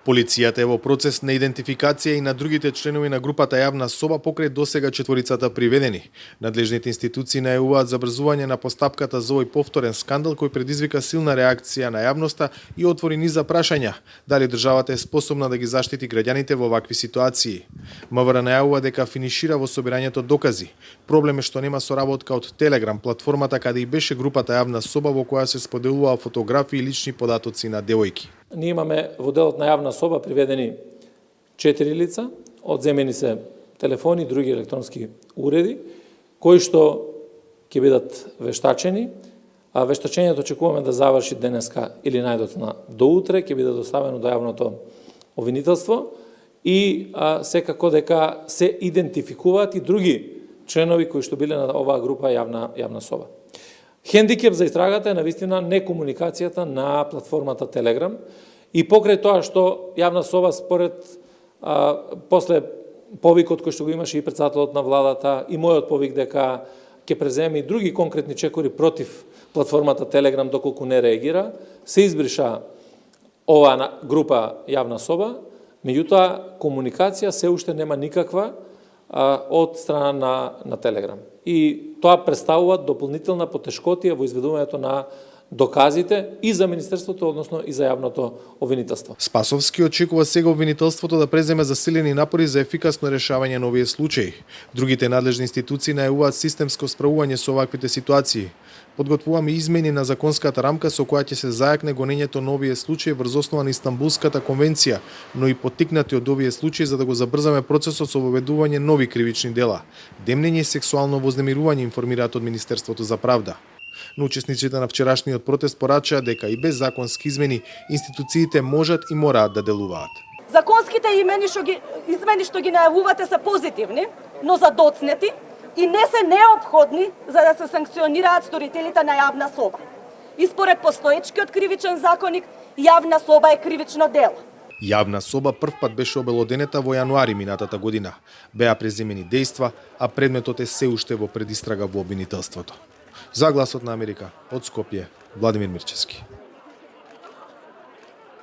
Полицијата е во процес на идентификација и на другите членови на групата Јавна соба покрај досега четворицата приведени. Надлежните институции најавуваат забрзување на постапката за овој повторен скандал кој предизвика силна реакција на јавноста и отвори низ прашања дали државата е способна да ги заштити граѓаните во вакви ситуации. МВР најавува дека финишира во собирањето докази. Проблем е што нема соработка од Телеграм, платформата каде и беше групата Јавна соба во која се споделуваа фотографии и лични податоци на девојки. Ние имаме во делот на Јавна соба приведени 4 лица, одземени се телефони и други електронски уреди, кои што ќе бидат вештачени, а вештачењето очекуваме да заврши денеска или најдоцна до утре, ќе биде доставено до јавното обвинителство и секако дека се идентификуваат и други членови кои што биле на оваа група Јавна соба. Хендикеп за истрагата е навистина некомуникацијата на платформата Телеграм и покрај тоа што Јавна соба според после повикот кој што го имаше и председателот на владата и мојот повик дека ќе преземе и други конкретни чекори против платформата Телеграм доколку не реагира, се избриша оваа група Јавна соба, меѓутоа комуникација се уште нема никаква од страна на Телеграм. И тоа представува дополнителна потешкотија во изведувањето на доказите и за Министерството, односно и за јавното обвинителство. Спасовски очекува сега обвинителството да преземе засилени напори за ефикасно решавање на овие случаи. Другите надлежни институции најавуваат системско справување со оваквите ситуации. Подготвуваме измени на законската рамка со која ќе се зајакне гонењето на овие случаи врз основа на Истанбулската конвенција, но и поттикнати од овие случаи за да го забрзаме процесот со воведување нови кривични дела. Демнење и сексуално вознемирување информираат од Министерството за правда. Но учесниците на вчерашниот протест порачаа дека и без законски измени институциите можат и мораат да делуваат. Законските измени што ги најавувате се позитивни, но задоцнети и не се неопходни за да се санкционираат сторителите на Јавна соба. И според постоечкиот кривичен законник, Јавна соба е кривично дело. Јавна соба првпат беше обелоденета во јануари минатата година. Беа преземени дејства, а предметот е се уште во предистрага во обвинителството. За Гласот на Америка, од Скопје, Владимир Мирчевски.